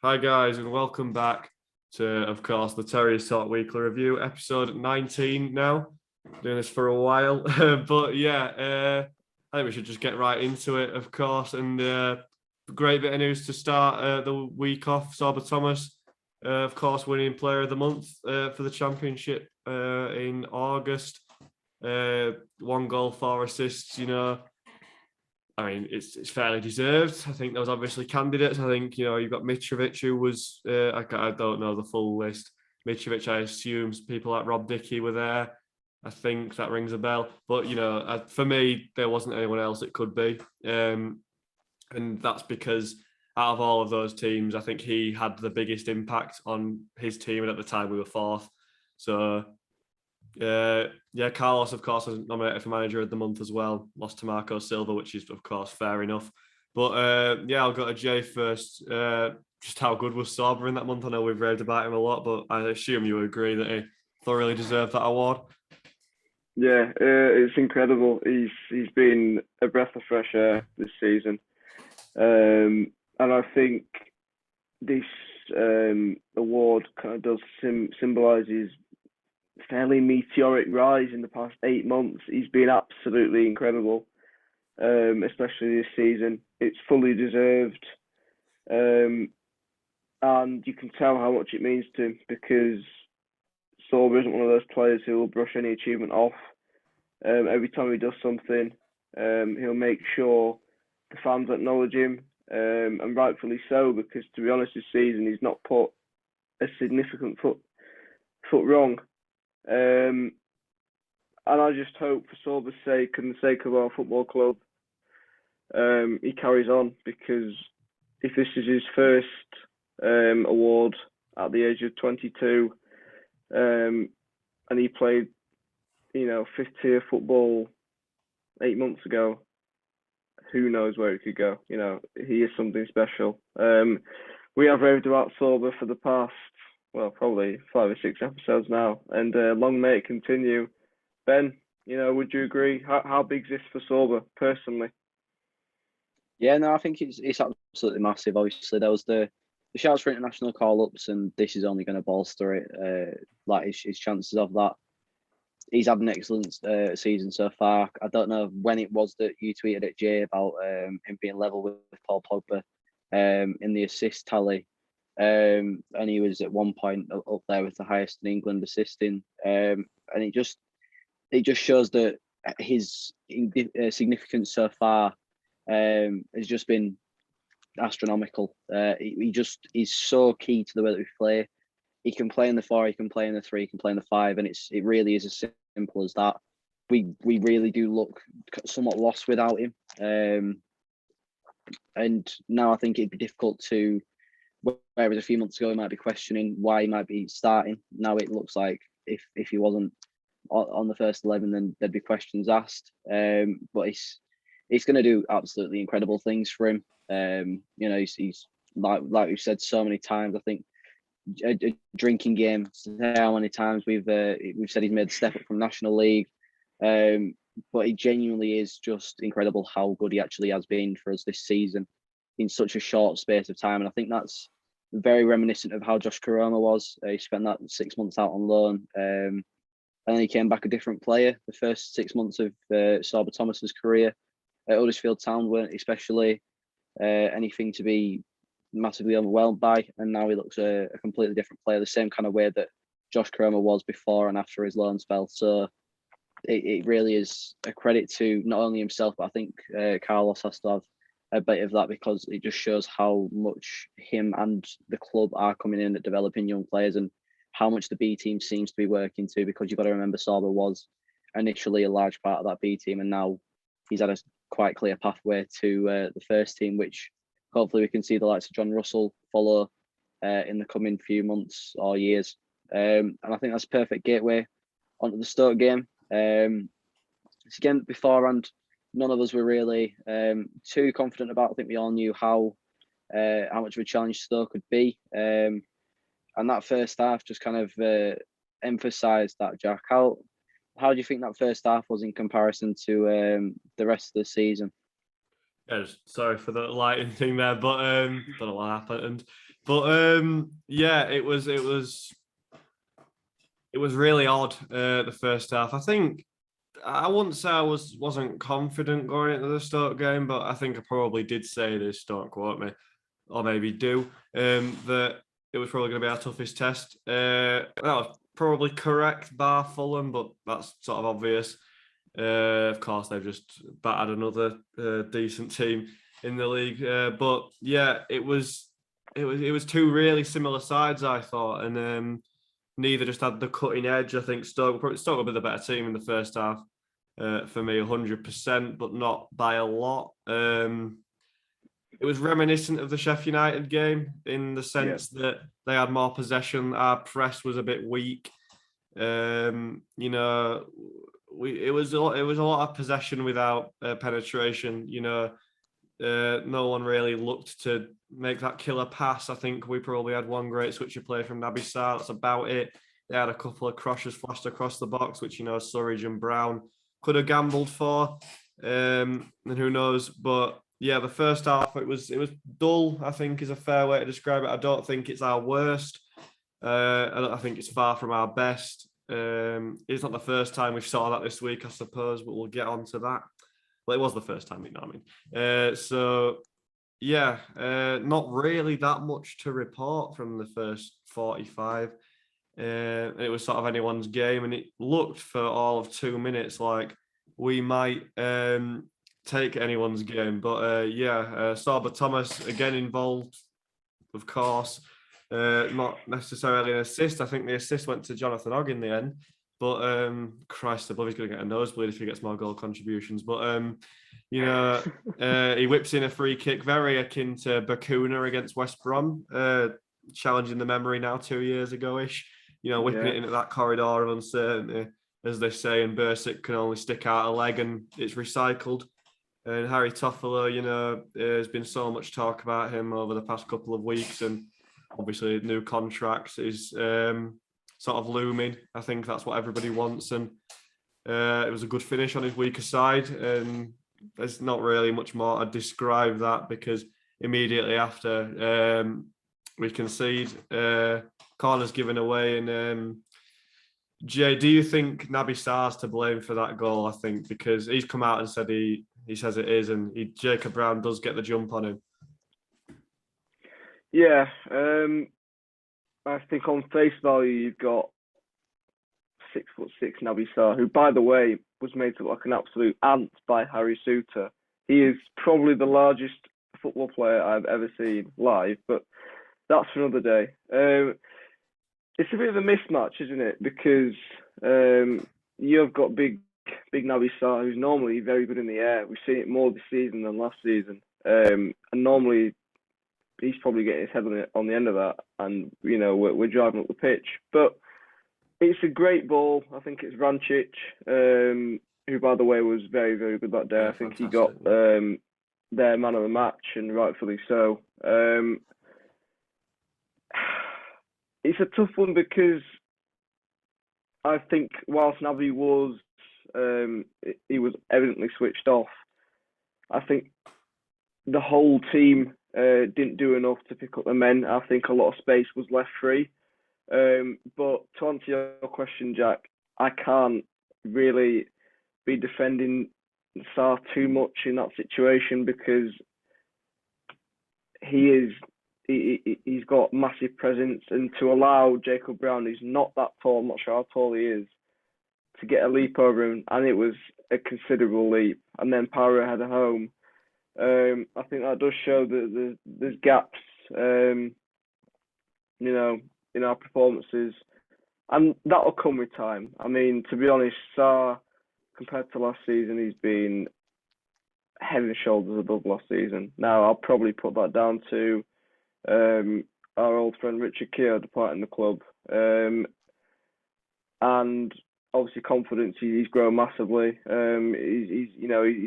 Hi guys, and welcome back to, of course, the Terriers Talk Weekly Review, episode 19 now. Doing this for a while, but yeah, I think we should just get right into it, of course. And great bit of news to start the week off. Sorba Thomas, of course, winning Player of the Month for the Championship in August. 1 goal, 4 assists, I mean, it's fairly deserved. I think there was obviously candidates. I think, you've got Mitrovic, who was, I don't know the full list. Mitrovic, I assume people like Rob Dickey were there. I think that rings a bell. But, for me, there wasn't anyone else it could be. And that's because out of all of those teams, I think he had the biggest impact on his team. And at the time, we were 4th. So, Carlos, of course, was nominated for Manager of the Month as well. Lost to Marco Silva, which is, of course, fair enough. But, I'll go to Jay first. Just how good was Sorba in that month? I know we've raved about him a lot, but I assume you agree that he thoroughly deserved that award. Yeah, it's incredible. He's been a breath of fresh air this season, and I think this award kind of does symbolise his fairly meteoric rise in the past 8 months. He's been absolutely incredible, especially this season. It's fully deserved, and you can tell how much it means to him because Sorba isn't one of those players who will brush any achievement off. Every time he does something, he'll make sure the fans acknowledge him, and rightfully so, because to be honest, this season he's not put a significant foot wrong. And I just hope, for Sorba's sake and the sake of our football club, he carries on, because if this is his first award at the age of 22, and he played, 5th tier football 8 months ago, who knows where he could go. He is something special. We have raved about Sorba for the past, probably 5 or 6 episodes now, and long may it continue. Ben, would you agree? How big is this for Sorba personally? Yeah, no, I think it's absolutely massive. Obviously, there was the shouts for international call-ups, and this is only going to bolster it, like his chances of that. He's had an excellent season so far. I don't know when it was that you tweeted at Jay about him being level with Paul Pogba in the assist tally. And he was at one point up there with the highest in England assisting. And it just shows that his significance so far has just been astronomical. He's so key to the way that we play. He can play in the 4, he can play in the 3, he can play in the 5, and it really is as simple as that. We really do look somewhat lost without him. And now I think it'd be difficult to, whereas a few months ago we might be questioning why he might be starting. Now it looks like if he wasn't on the first 11, then there'd be questions asked. But he's going to do absolutely incredible things for him. He's like we've said so many times. I think a drinking game. How many times we've said he's made the step up from National League, but he genuinely is just incredible how good he actually has been for us this season in such a short space of time. And I think that's very reminiscent of how Josh Koroma was. He spent that 6 months out on loan, and then he came back a different player. The first 6 months of Sorba Thomas's career at Huddersfield Town weren't especially anything to be massively overwhelmed by, and now he looks a completely different player, the same kind of way that Josh Koroma was before and after his loan spell. So it really is a credit to not only himself, but I think Carlos has to have a bit of that, because it just shows how much him and the club are coming in at developing young players, and how much the B team seems to be working to, because you've got to remember Sorba was initially a large part of that B team, and now he's had a quite clear pathway to the first team, which hopefully we can see the likes of John Russell follow in the coming few months or years. And I think that's a perfect gateway onto the Stoke game. It's again, beforehand, none of us were really too confident about. I think we all knew how much of a challenge Stoke could be. And that first half just kind of emphasised that, Jack. How do you think that first half was in comparison to the rest of the season? Yeah, sorry for the lighting thing there, but don't know what happened. But yeah, it was really odd the first half. I think I wouldn't say I wasn't confident going into the Stoke game, but I think I probably did say this. Don't quote me, or maybe do that it was probably going to be our toughest test. That was probably correct, bar Fulham, but that's sort of obvious. Of course, they've just battered another decent team in the league. But yeah, it was two really similar sides, I thought, and neither just had the cutting edge. I think Stoke will be the better team in the first half for me, 100%, but not by a lot. It was reminiscent of the Sheffield United game in the sense that they had more possession. Our press was a bit weak. You know, it was a lot of possession without penetration. You know, no one really looked to make that killer pass. I think we probably had one great switcher play from Naby Sarr. That's about it. They had a couple of crosses flashed across the box, which, you know, Surridge and Brown could have gambled for. And who knows? But yeah, the first half it was dull, I think is a fair way to describe it. I don't think it's our worst. I think it's far from our best. It's not the first time we've saw that this week, I suppose, but we'll get on to that. Well, it was the first time, you know what I mean? So yeah, not really that much to report from the first 45. It was sort of anyone's game, and it looked for all of 2 minutes like we might take anyone's game. But Sorba Thomas again involved, of course. Not necessarily an assist. I think the assist went to Jonathan Ogg in the end. But Christ above, he's going to get a nosebleed if he gets more goal contributions. But he whips in a free kick, very akin to Bakuna against West Brom, challenging the memory now 2 years ago-ish. You know, whipping it into that corridor of uncertainty, as they say, and Bursic can only stick out a leg and it's recycled. And Harry Toffolo, you know, there's been so much talk about him over the past couple of weeks, and obviously new contracts is sort of looming. I think that's what everybody wants, and it was a good finish on his weaker side, and there's not really much more to describe that because immediately after we concede, corners given away, and Jay, do you think Naby Sarr's to blame for that goal? I think because he's come out and said he says it is, and Jacob Brown does get the jump on him. Yeah, I think on face value you've got 6'6" Naby Sarr, who, by the way, was made to look like an absolute ant by Harry Souttar. He is probably the largest football player I've ever seen live, but that's for another day. It's a bit of a mismatch, isn't it? Because you've got big Naby Sarr, who's normally very good in the air. We've seen it more this season than last season, and normally he's probably getting his head on the end of that, and you know we're driving up the pitch. But it's a great ball. I think it's Vrancic, who, by the way, was very, very good that day. Yeah, I think fantastic. he got their man of the match, and rightfully so. It's a tough one because I think whilst Naby was he was evidently switched off, I think the whole team didn't do enough to pick up the men. I think a lot of space was left free. But to answer your question, Jack, I can't really be defending Sarr too much in that situation because he's got massive presence, and to allow Jacob Brown, who's not that tall, I'm not sure how tall he is, to get a leap over him, and it was a considerable leap, and then Power had a home. I think that does show that there's gaps, you know, in our performances, and that'll come with time. I mean, to be honest, Sarr, compared to last season, he's been head and shoulders above last season. Now, I'll probably put that down to our old friend Richard Keogh departing the club, and obviously confidence. He's grown massively. He's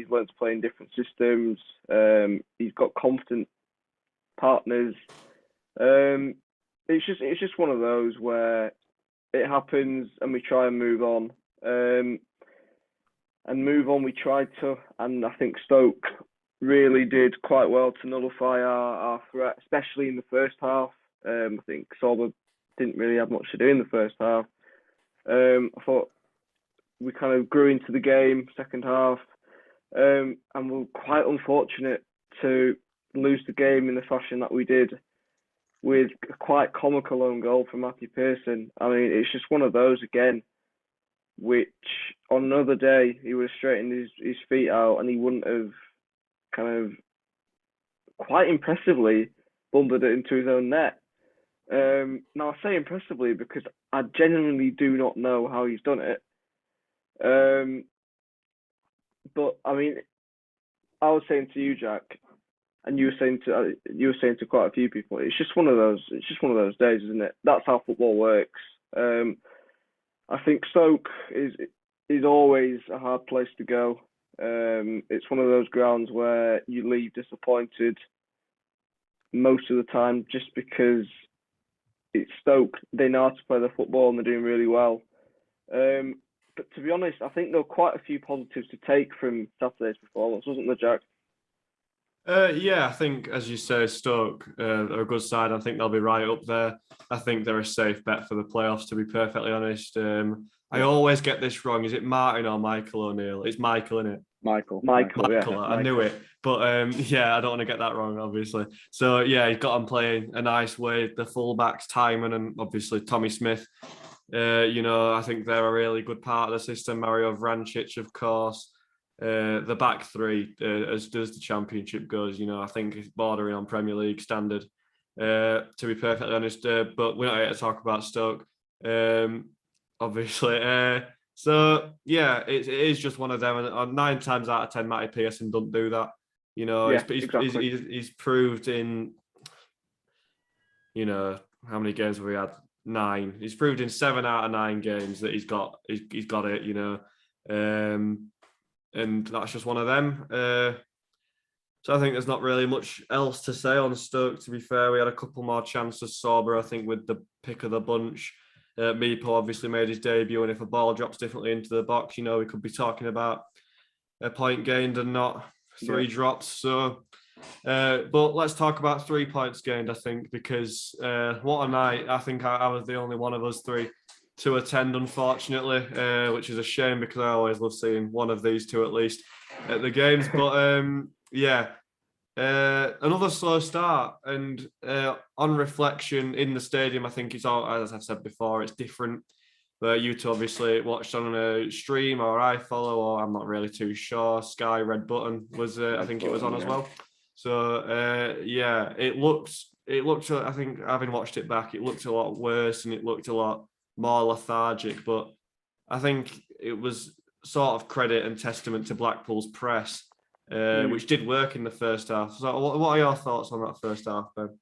learned to play in different systems. He's got competent partners. It's just one of those where it happens and we try and move on. We tried to, and I think Stoke really did quite well to nullify our threat, especially in the first half. I think Sorba didn't really have much to do in the first half. I thought we kind of grew into the game second half, and we're quite unfortunate to lose the game in the fashion that we did, with a quite comical own goal from Matthew Pearson. I mean, it's just one of those again, which on another day he would have straightened his feet out and he wouldn't have kind of quite impressively bumbled it into his own net. Now I say impressively because I genuinely do not know how he's done it. But I mean, I was saying to you, Jack, and you were saying to quite a few people, it's just one of those. It's just one of those days, isn't it? That's how football works. I think Stoke is always a hard place to go. It's one of those grounds where you leave disappointed most of the time, just because it's Stoke. They know how to play their football and they're doing really well. But to be honest, I think there were quite a few positives to take from Saturday's performance, wasn't there, Jack? Yeah, I think, as you say, Stoke are a good side. I think they'll be right up there. I think they're a safe bet for the playoffs, to be perfectly honest. I always get this wrong. Is it Martin or Michael O'Neill? It's Michael, isn't it? Michael. Yeah. I knew it. But yeah, I don't want to get that wrong, obviously. So yeah, he's got them playing a nice way. The fullbacks, Timon and obviously Tommy Smith. I think they're a really good part of the system. Mario Vrancic, of course. The back three, as does the Championship goes, I think it's bordering on Premier League standard, to be perfectly honest. But we're not here to talk about Stoke, obviously. So yeah, it is just one of them. And 9 times out of 10, Matty Pearson doesn't do that. Exactly. He's proved in, how many games have we had? 9. He's proved in 7 out of 9 games that he's got it. And that's just one of them. So I think there's not really much else to say on Stoke, to be fair. We had a couple more chances. Sorba, I think, with the pick of the bunch. Meepo obviously made his debut, and if a ball drops differently into the box, we could be talking about a point gained and not 3 drops. So, but let's talk about 3 points gained, I think, because what a night. I think I was the only one of us 3 to attend, unfortunately, which is a shame because I always love seeing one of these 2 at least at the games. But another slow start, and on reflection in the stadium, I think it's all, as I've said before, it's different. But you 2 obviously watched on a stream, or I follow, or I'm not really too sure. Sky Red Button was, I think it was on as well. So yeah, it looked. I think having watched it back, it looked a lot worse, and it looked a lot more lethargic. But I think it was sort of credit and testament to Blackpool's press, which did work in the first half. So what are your thoughts on that first half, Ben?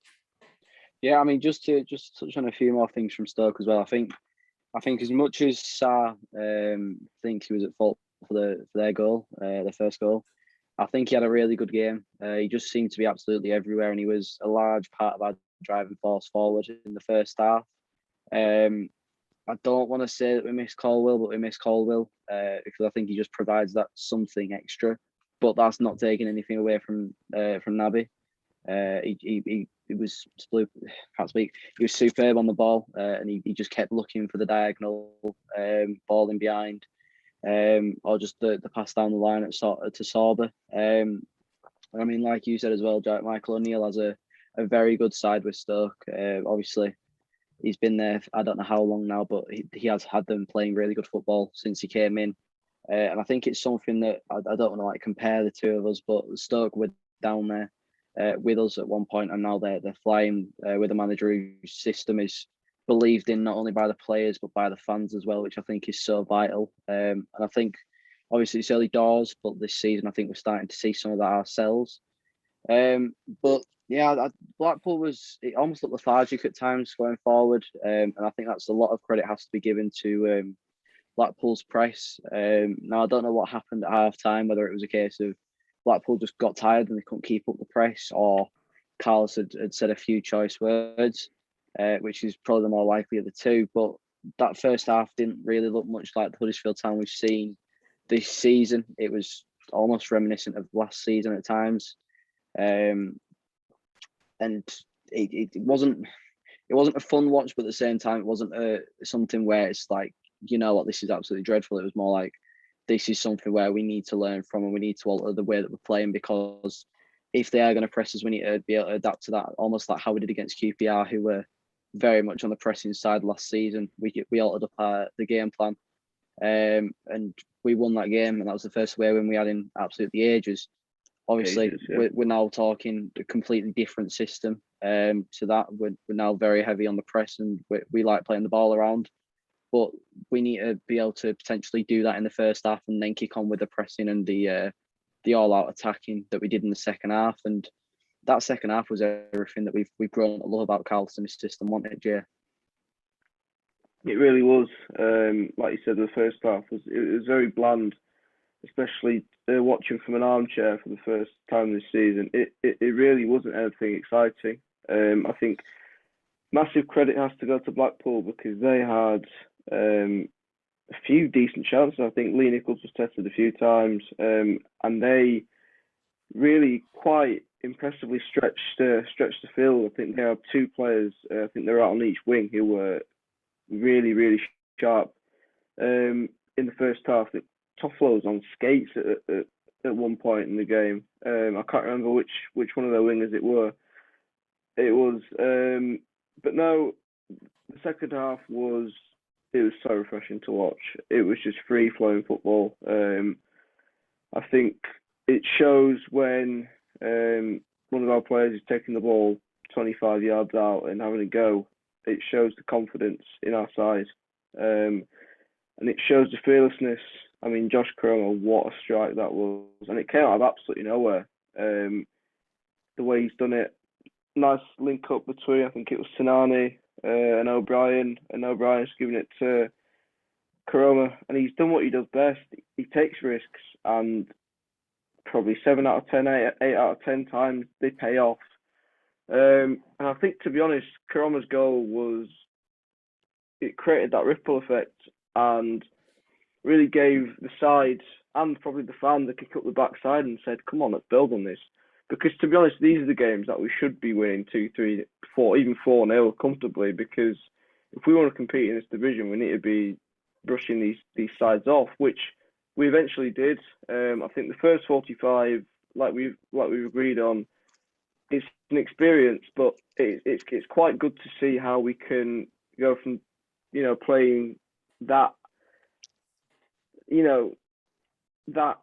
Yeah, I mean, just to touch on a few more things from Stoke as well. I think as much as Sarr thinks he was at fault for their goal, their first goal, I think he had a really good game. He just seemed to be absolutely everywhere, and he was a large part of our driving force forward in the first half. I don't want to say that we miss Colwill, but we miss Colwill because I think he just provides that something extra. But that's not taking anything away from Naby. He was can't speak. He was superb on the ball, and he just kept looking for the diagonal, ball in behind, or just the pass down the line to Sorba. I mean, like you said as well, Jack, Michael O'Neill has a very good side with Stoke. Obviously, he's been there, I don't know how long now, but he has had them playing really good football since he came in. And I think it's something that I don't want to compare the 2 of us, but Stoke were down there with us at one point, and now they're flying with a manager whose system is believed in not only by the players but by the fans as well, which I think is so vital. And I think obviously it's early doors, but this season I think we're starting to see some of that ourselves. But yeah, Blackpool it almost looked lethargic at times going forward, and I think that's a lot of credit has to be given to Blackpool's press. Now I don't know what happened at half time, whether it was a case of Blackpool just got tired and they couldn't keep up the press, or Carlos had said a few choice words, which is probably the more likely of the 2. But that first half didn't really look much like the Huddersfield Town we've seen this season. It was almost reminiscent of last season at times. And it wasn't it wasn't a fun watch, but at the same time, it wasn't something where it's like, you know what, this is absolutely dreadful. It was more like, this is something where we need to learn from and we need to alter the way that we're playing, because if they are going to press us, we need to be able to adapt to that, almost like how we did against QPR, who were very much on the pressing side last season. We altered up the game plan, and we won that game, and that was the first away win we had in absolutely ages. Obviously, we're now talking a completely different system to that. We're now very heavy on the press, and we like playing the ball around. But we need to be able to potentially do that in the first half and then kick on with the pressing and the all-out attacking that we did in the second half. And that second half was everything that we've grown to love about Carlson's system, wasn't it, Jay? It really was. Like you said, the first half was very bland, especially watching from an armchair for the first time this season. It really wasn't anything exciting. I think massive credit has to go to Blackpool, because they had a few decent chances. I think Lee Nichols was tested a few times, and they really quite impressively stretched the field. I think they had two players. I think they were out on each wing who were really, really sharp. In the first half, Toffolo was on skates at one point in the game. I can't remember which one of their wingers it were. It was, but no, the second half was so refreshing to watch. It was just free flowing football. I think it shows when one of our players is taking the ball 25 yards out and having a go. It shows the confidence in our side, and it shows the fearlessness. I mean, Josh Cromer, what a strike that was, and it came out of absolutely nowhere. The way he's done it, nice link up between, I think it was Sinani and O'Brien, and O'Brien's giving it to Cromer, and he's done what he does best. He takes risks, and probably 7 out of 10, 8 out of 10 times they pay off. And I think, to be honest, Cromer's goal it created that ripple effect and really gave the side and probably the fan the kick up the backside and said, come on, let's build on this. Because, to be honest, these are the games that we should be winning 2, 3, 4, even 4-0 comfortably, because if we want to compete in this division, we need to be brushing these sides off, which we eventually did. I think the first 45, like we've agreed on, it's an experience, but it's quite good to see how we can go from, playing that, that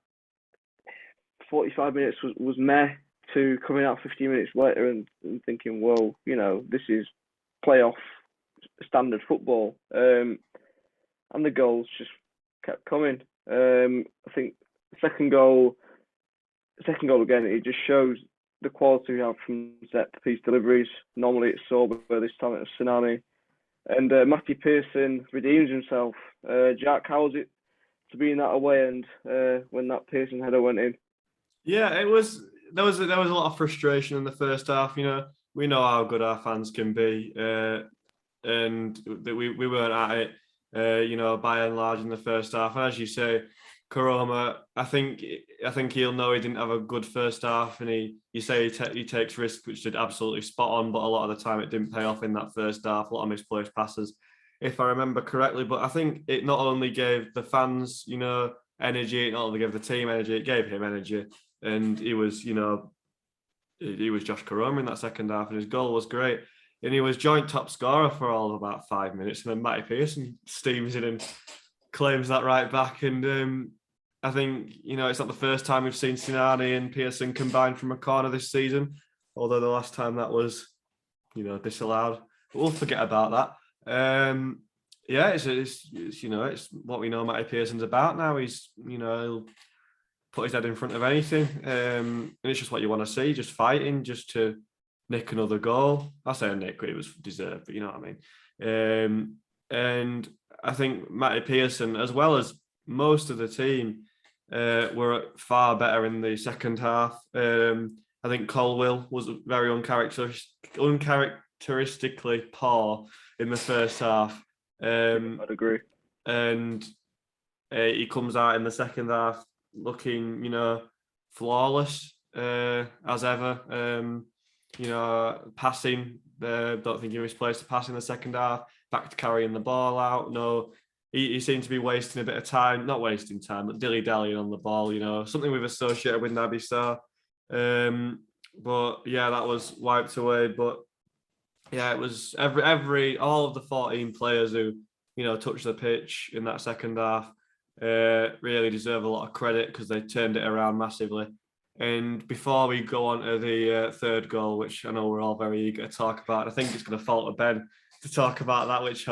45 minutes was meh, to coming out 15 minutes later and thinking, well, this is playoff standard football. And the goals just kept coming. I think the second goal again, it just shows the quality we have from set piece deliveries. Normally it's Sorba, this time it was Sinani. And Matthew Pearson redeems himself. Jack, how was it to be in that away end when that Pearson header went in? Yeah, it was. There was a lot of frustration in the first half. We know how good our fans can be, and that we weren't at it. By and large in the first half. And as you say, Karoma, I think he'll know he didn't have a good first half, and he takes risks, which did absolutely spot on, but a lot of the time it didn't pay off in that first half. A lot of misplaced passes, if I remember correctly. But I think it not only gave the fans, energy, it not only gave the team energy, it gave him energy. And he was Josh Karoma in that second half, and his goal was great. And he was joint top scorer for all of about 5 minutes. And then Matty Pearson steams in and claims that right back. And I think, it's not the first time we've seen Sinani and Pearson combined from a corner this season, although the last time that was, disallowed. But we'll forget about that. It's what we know Matty Pearson's about now. He's, he'll put his head in front of anything. And it's just what you want to see, just fighting, just to nick another goal. I say nick, it was deserved, but you know what I mean. And I think Matty Pearson, as well as most of the team, were far better in the second half. I think Colwill was very uncharacteristically poor in the first half. I'd agree. And he comes out in the second half looking, flawless as ever. passing. Don't think he misplaced the pass in the second half. Back to carrying the ball out. No, he seemed to be wasting a bit of time. Not wasting time, but dilly-dallying on the ball. Something we've associated with Naby Sarr. But yeah, that was wiped away. But yeah, it was all of the 14 players who touched the pitch in that second half really deserve a lot of credit because they turned it around massively. And before we go on to the third goal, which I know we're all very eager to talk about, I think it's going to fall to Ben to talk about that, which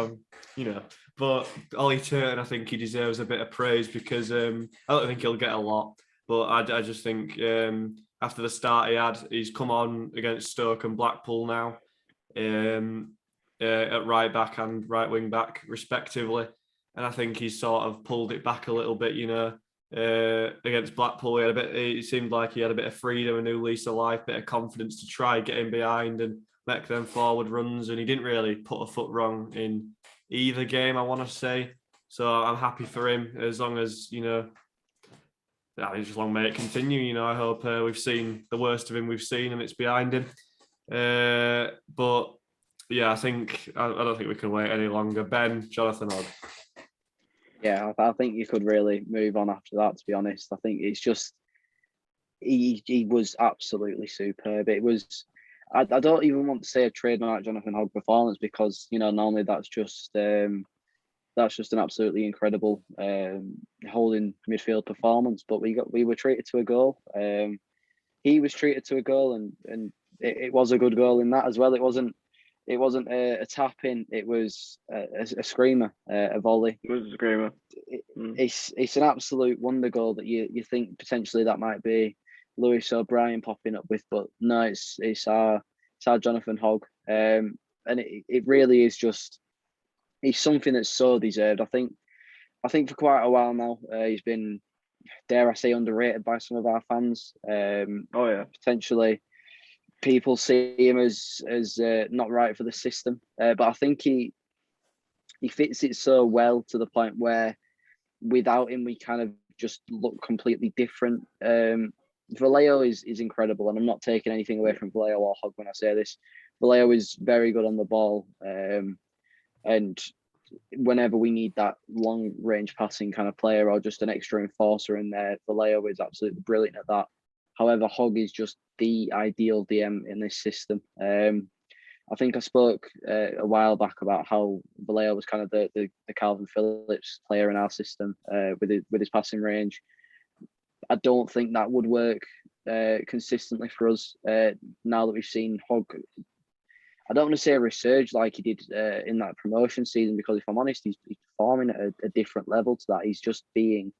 but Ollie Turton, I think he deserves a bit of praise because I don't think he'll get a lot, but I just think after the start he had, he's come on against Stoke and Blackpool now at right back and right wing back respectively, and I think he's sort of pulled it back a little bit, against Blackpool. It seemed like he had a bit of freedom, a new lease of life, bit of confidence to try getting behind and make them forward runs, and he didn't really put a foot wrong in either game, I want to say. So I'm happy for him as long as, just long may it continue. I hope we've seen the worst of him we've seen and it's behind him. But yeah, I don't think we can wait any longer. Ben, Jonathan Hogg. Yeah, I think you could really move on after that, to be honest. I think it's just, he was absolutely superb. It was, I don't even want to say a trademark Jonathan Hogg performance because, normally that's just an absolutely incredible holding midfield performance. But we were treated to a goal. He was treated to a goal and it was a good goal in that as well. It wasn't a tap in. It was a screamer, a volley. It was a screamer. It's an absolute wonder goal that you think potentially that might be Lewis O'Brien popping up with, but no, it's our Jonathan Hogg, and it really is just, he's something that's so deserved. I think for quite a while now he's been, dare I say, underrated by some of our fans. Potentially people see him as not right for the system, but I think he fits it so well to the point where without him we kind of just look completely different. Vallejo is incredible, and I'm not taking anything away from Vallejo or Hogg when I say this. Vallejo is very good on the ball, and whenever we need that long range passing kind of player or just an extra enforcer in there, Vallejo is absolutely brilliant at that. However, Hogg is just the ideal DM in this system. I think I spoke a while back about how Vallejo was kind of the Calvin Phillips player in our system with his passing range. I don't think that would work consistently for us now that we've seen Hogg. I don't want to say a resurge like he did in that promotion season, because if I'm honest, he's performing at a different level to that. He's just being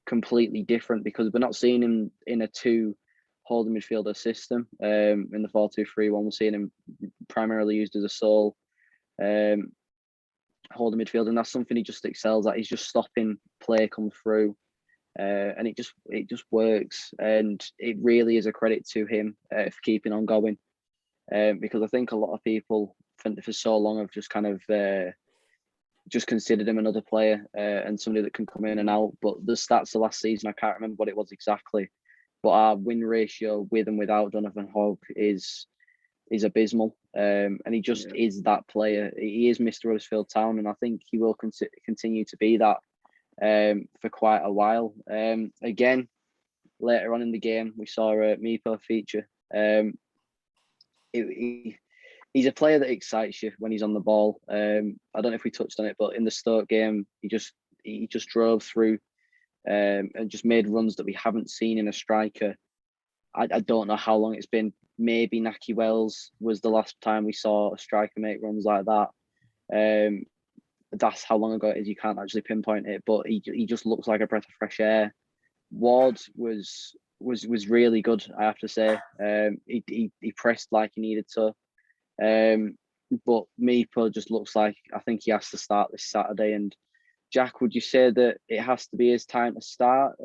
completely different because we're not seeing him in a two holding midfielder system. In the 4-2-3-1, we're seeing him primarily used as a sole holding midfielder, and that's something he just excels at. He's just stopping play come through. And it just works, and it really is a credit to him for keeping on going, because I think a lot of people for so long have just kind of just considered him another player and somebody that can come in and out. But the stats of last season, I can't remember what it was exactly, but our win ratio with and without Jonathan Hogg is abysmal, and he just is that player. He is Mr. Huddersfield Town, and I think he will continue to be that for quite a while. Again, later on in the game, we saw a Meepo feature. He's a player that excites you when he's on the ball. I don't know if we touched on it, but in the Stoke game, he just drove through and just made runs that we haven't seen in a striker. I don't know how long it's been. Maybe Naki Wells was the last time we saw a striker make runs like that. That's how long ago it is. You can't actually pinpoint it, but he just looks like a breath of fresh air. Ward was really good, I have to say. He pressed like he needed to, but Meepo just looks like, I think he has to start this Saturday. And Jack, would you say that it has to be his time to start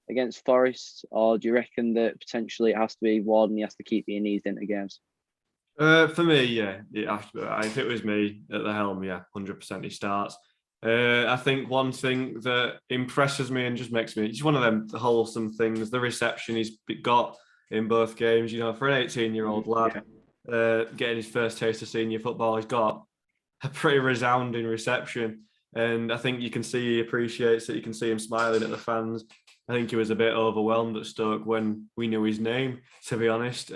against Forest, or do you reckon that potentially it has to be Ward and he has to keep being eased into games? For me, yeah, if it was me at the helm, 100% he starts. I think one thing that impresses me and just makes me, it's one of them wholesome things, the reception he's got in both games. You know, for an 18-year-old lad, getting his first taste of senior football, he's got a pretty resounding reception. And I think you can see he appreciates it. You can see him smiling at the fans. I think he was a bit overwhelmed at Stoke when we knew his name, to be honest.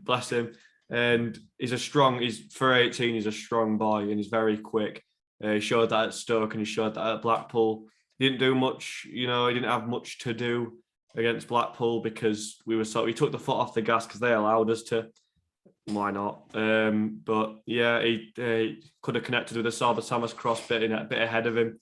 Bless him. And he's for 18, he's a strong boy and he's very quick. He showed that at Stoke and he showed that at Blackpool. He didn't do much, he didn't have much to do against Blackpool because we took the foot off the gas because they allowed us to. Why not? But yeah, he could have connected with the Sorba Thomas cross a bit ahead of him.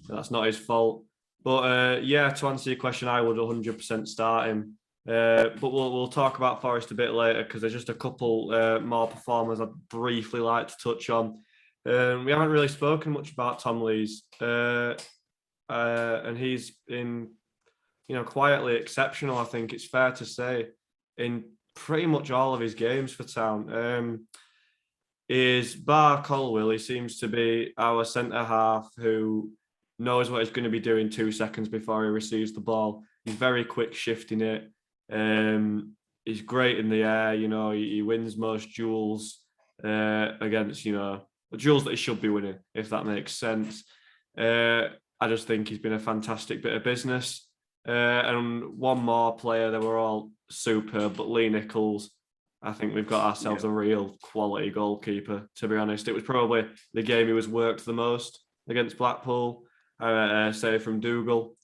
That's not his fault. But yeah, to answer your question, I would 100% start him. But we'll talk about Forest a bit later because there's just a couple more performers I'd briefly like to touch on. We haven't really spoken much about Tom Lees, and he's been, quietly exceptional. I think it's fair to say in pretty much all of his games for Town. Is bar Colwill, he seems to be our centre half who knows what he's going to be doing 2 seconds before he receives the ball. He's very quick shifting it. He's great in the air. He wins most duels against, the duels that he should be winning, if that makes sense. I just think he's been a fantastic bit of business. And one more player, they were all superb, but Lee Nichols, I think we've got ourselves a real quality goalkeeper, to be honest. It was probably the game he was worked the most against Blackpool. Say from Dougal,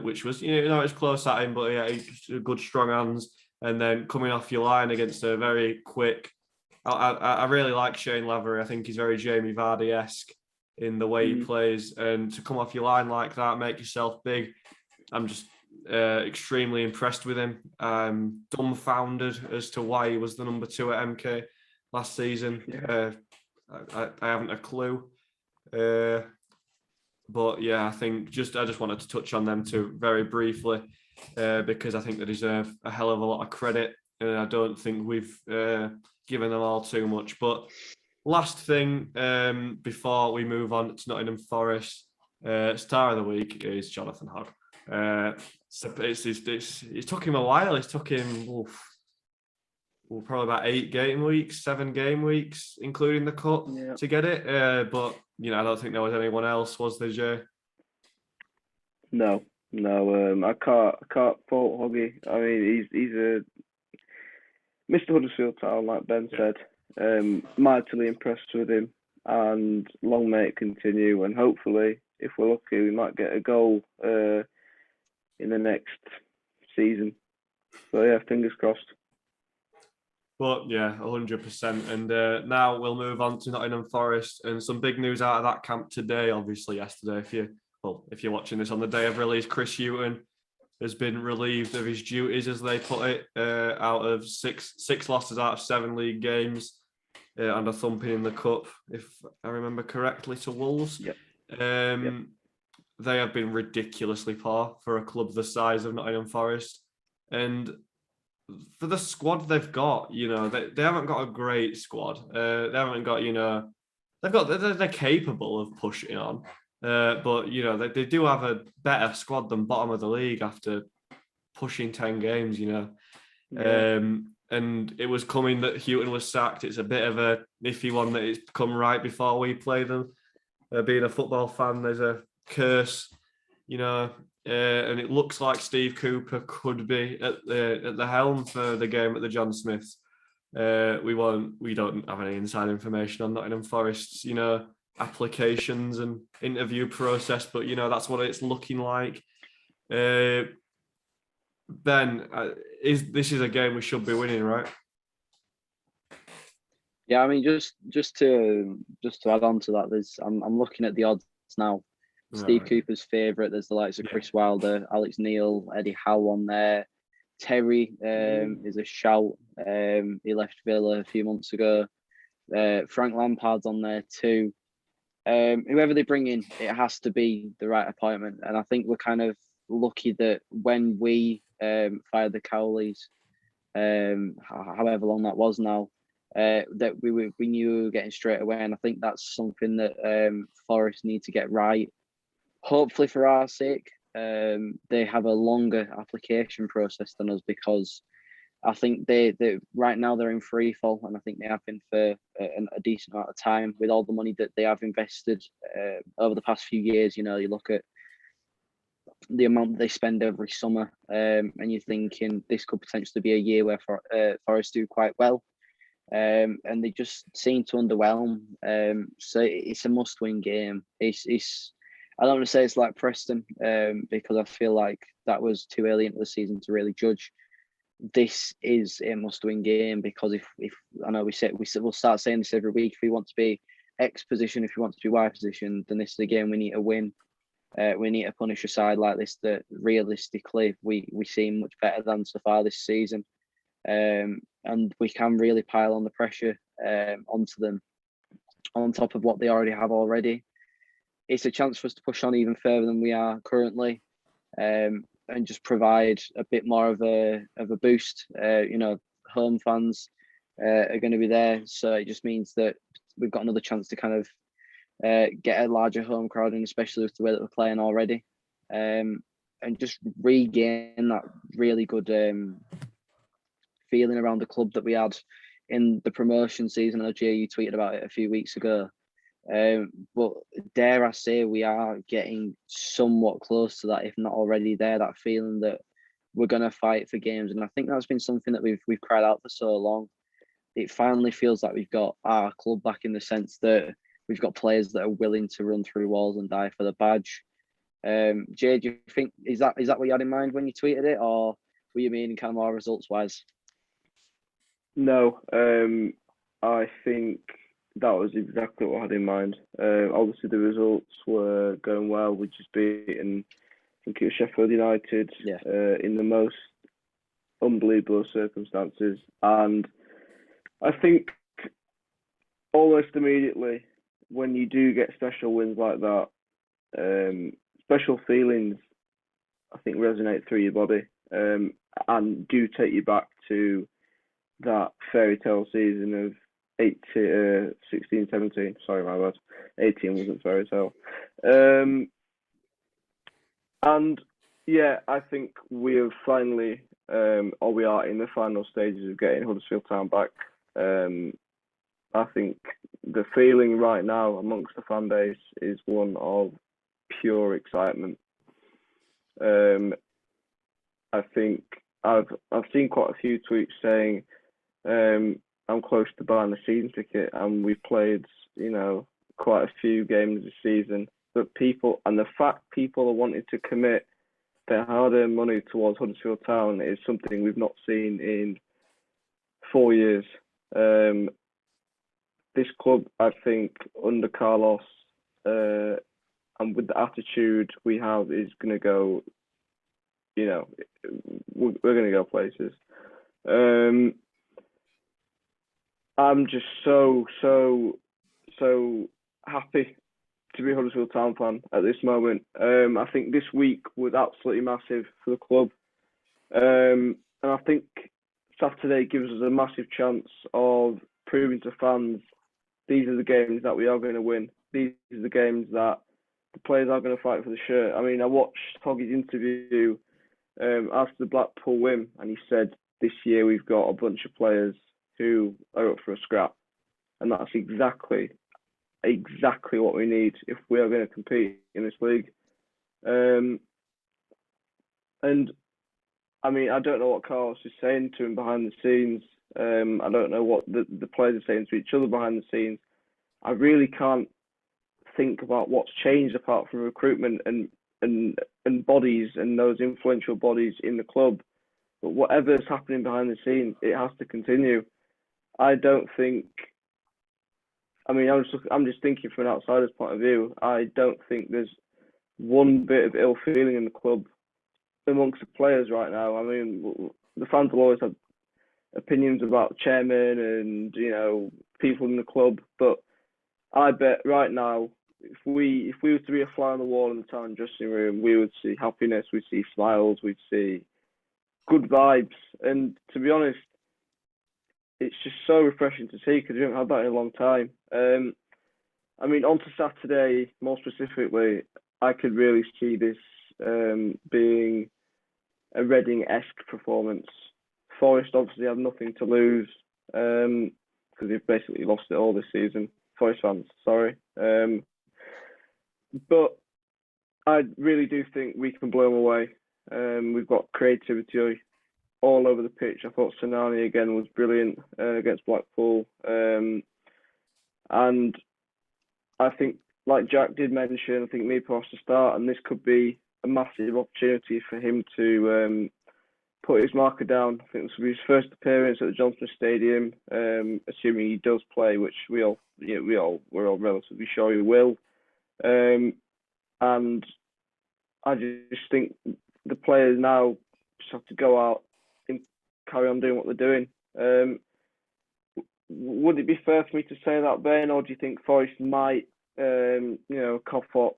which was, it's close at him, but yeah, he's good, strong hands. And then coming off your line against a very quick, I really like Shane Lavery. I think he's very Jamie Vardy-esque in the way he plays. And to come off your line like that, make yourself big, I'm just extremely impressed with him. Dumbfounded as to why he was the number 2 at MK last season. I haven't a clue. But yeah, I just wanted to touch on them two very briefly because I think they deserve a hell of a lot of credit, and I don't think we've given them all too much. But last thing before we move on to Nottingham Forest, star of the week is Jonathan Hogg. It took him a while. It took him probably about 7 game weeks, including the cut, to get it. But I don't think there was anyone else, was there, Jay? No. I can't fault Hoggy. I mean, he's a Mr. Huddersfield Town, like Ben said. Mightily impressed with him, and long may it continue. And hopefully, if we're lucky, we might get a goal in the next season. So yeah, fingers crossed. But yeah, 100%. And now we'll move on to Nottingham Forest and some big news out of that camp today. Obviously, yesterday, if you're watching this on the day of release, Chris Hughton has been relieved of his duties, as they put it, out of six losses out of 7 league games and a thumping in the cup, if I remember correctly, to Wolves. They have been ridiculously poor for a club the size of Nottingham Forest, and for the squad they've got, they haven't got a great squad. They haven't got, they're capable of pushing on, but they do have a better squad than bottom of the league after pushing 10 games. And it was coming that Hughton was sacked. It's a bit of a iffy one that it's come right before we play them. Being a football fan, there's a curse, and it looks like Steve Cooper could be at the helm for the game at the John Smiths. We don't have any inside information on Nottingham Forest's, applications and interview process, but that's what it's looking like. Ben, this is a game we should be winning, right? Yeah, I mean, just to add on to that, I'm looking at the odds now. Steve Cooper's favourite. There's the likes of Chris Wilder, Alex Neil, Eddie Howe on there. Terry is a shout. He left Villa a few months ago. Frank Lampard's on there too. Whoever they bring in, it has to be the right appointment. And I think we're kind of lucky that when we fired the Cowleys, however long that was now, that we knew we were getting straight away. And I think that's something that Forest need to get right. Hopefully for our sake, they have a longer application process than us, because I think they right now they're in free fall, and I think they have been for a decent amount of time with all the money that they have invested over the past few years. You know, you look at the amount that they spend every summer, and you're thinking this could potentially be a year where Forest do quite well, and they just seem to underwhelm. So it's a must-win game. It's I don't want to say it's like Preston, because I feel like that was too early into the season to really judge. This is a must-win game because if I know we'll start saying this every week. If we want to be X position, if we want to be Y position, then this is a game we need to win. We need to punish a side like this that realistically we seem much better than so far this season, and we can really pile on the pressure onto them on top of what they already have already. It's a chance for us to push on even further than we are currently, and just provide a bit more of a boost. You know, home fans are going to be there, so it just means that we've got another chance to kind of get a larger home crowd, and especially with the way that we're playing already, and just regain that really good feeling around the club that we had in the promotion season. I know Jay, you tweeted about it a few weeks ago, but dare I say we are getting somewhat close to that, if not already there. That feeling that we're going to fight for games, and I think that's been something that we've cried out for so long. It finally feels like we've got our club back in the sense that we've got players that are willing to run through walls and die for the badge. Jay, do you think is that what you had in mind when you tweeted it, or were you meaning kind of more results wise? No, I think that was exactly what I had in mind. Obviously, the results were going well. We just beaten, I think it was Sheffield United, in the most unbelievable circumstances. And I think almost immediately, when you do get special wins like that, special feelings, I think, resonate through your body, and do take you back to that fairy tale season of 16, 17. Sorry, my bad. 18 wasn't fairy tale. And yeah, I think we have finally, or we are in the final stages of getting Huddersfield Town back. I think the feeling right now amongst the fan base is one of pure excitement. I think I've seen quite a few tweets saying I'm close to buying the season ticket, and we've played, you know, quite a few games this season. But the fact people are wanting to commit their hard-earned money towards Huddersfield Town is something we've not seen in 4 years. This club, I think, under Carlos, and with the attitude we have, is going to go, you know, we're going to go places. I'm just so happy to be a Huddersfield Town fan at this moment. I think this week was absolutely massive for the club. And I think Saturday gives us a massive chance of proving to fans these are the games that we are going to win. These are the games that the players are going to fight for the shirt. I mean, I watched Hoggy's interview after the Blackpool win, and he said this year we've got a bunch of players who are up for a scrap. And that's exactly what we need if we are going to compete in this league. And I mean, I don't know what Carlos is saying to him behind the scenes. I don't know what the players are saying to each other behind the scenes. I really can't think about what's changed apart from recruitment and bodies and those influential bodies in the club. But whatever's happening behind the scenes, it has to continue. I don't think. I mean, I'm just thinking from an outsider's point of view. I don't think there's one bit of ill feeling in the club amongst the players right now. I mean, the fans will always have opinions about the chairman and, you know, people in the club, but I bet right now, if we were to be a fly on the wall in the Town dressing room, we would see happiness, we'd see smiles, we'd see good vibes. And to be honest, it's just so refreshing to see because we haven't had that in a long time. I mean, on to Saturday, more specifically, I could really see this being a Reading-esque performance Forest obviously have nothing to lose because they've basically lost it all this season. Forest fans, sorry. But I really do think we can blow them away. We've got creativity all over the pitch. I thought Sinani again was brilliant against Blackpool. And I think, like Jack did mention, I think Meepo has to start, and this could be a massive opportunity for him to put his marker down. I think this will be his first appearance at the Johnson Stadium, assuming he does play, which we're all relatively sure he will. And I just think the players now just have to go out and carry on doing what they're doing. Would it be fair for me to say that, Ben, or do you think Forest might, cough up,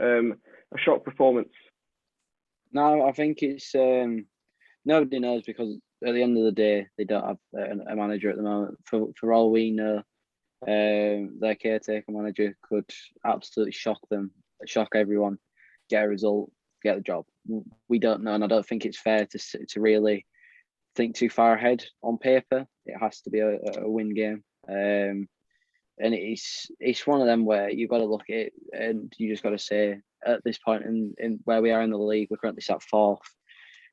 a shock performance? No, I think it's nobody knows, because at the end of the day, they don't have a manager at the moment. For all we know, their caretaker manager could absolutely shock everyone, get a result, get the job. We don't know, and I don't think it's fair to really think too far ahead. On paper, it has to be a win game, and it's one of them where you've got to look at it and you just got to say, at this point in where we are in the league, we're currently sat fourth,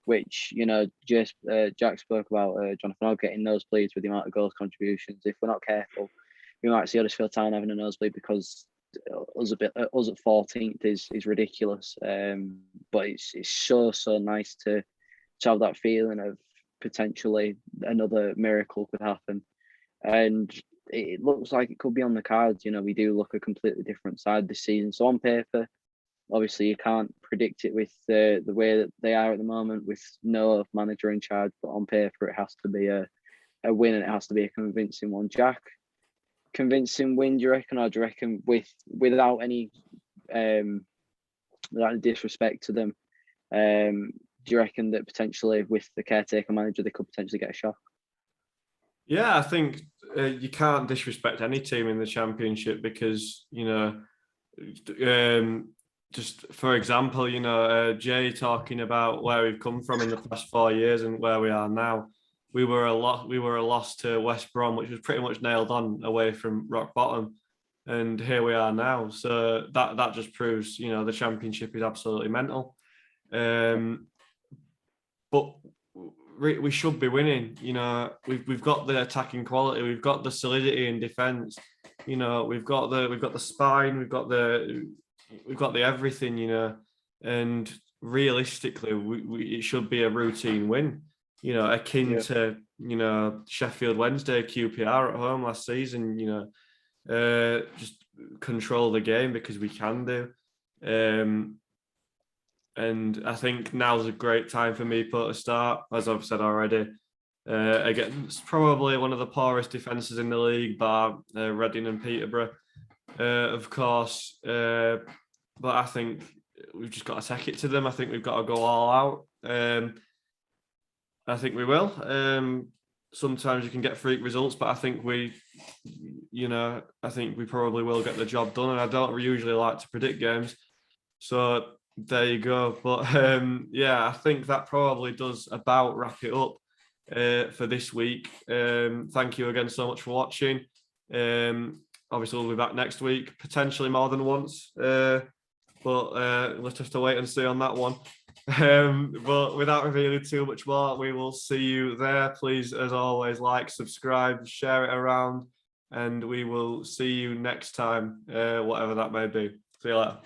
which, Jack spoke about Jonathan Ogg getting nosebleeds with the amount of goals contributions. If we're not careful, we might see Huddersfield Town having a nosebleed, because us at 14th is ridiculous. But it's so nice to have that feeling of potentially another miracle could happen, and it looks like it could be on the cards. We do look a completely different side this season. So on paper, obviously you can't predict it with the way that they are at the moment, with no manager in charge. But on paper, it has to be a win, and it has to be a convincing one. Jack, convincing win, do you reckon, or do you reckon without any disrespect to them, do you reckon that potentially with the caretaker manager they could potentially get a shock? Yeah, I think you can't disrespect any team in the Championship, because just for example, Jay talking about where we've come from in the past 4 years and where we are now. We were a loss to West Brom, which was pretty much nailed on away from rock bottom, and here we are now. So that just proves, the Championship is absolutely mental. But we should be winning. We've got the attacking quality, we've got the solidity in defence. We've got the spine, we've got the everything. And realistically, it should be a routine win. Akin to Sheffield Wednesday QPR at home last season. Just control the game because we can do. And I think now's a great time for Meepo to start, as I've said already. Again, it's probably one of the poorest defences in the league, bar Reading and Peterborough, of course. But I think we've just got to take it to them. I think we've got to go all out. I think we will. Sometimes you can get freak results, but I think we probably will get the job done. And I don't usually like to predict games, so there you go. But I think that probably does about wrap it up for this week. Thank you again so much for watching. Obviously, we'll be back next week, potentially more than once. But let's have to wait and see on that one. But without revealing too much more, we will see you there. Please, as always, like, subscribe, share it around, and we will see you next time, whatever that may be. See you later.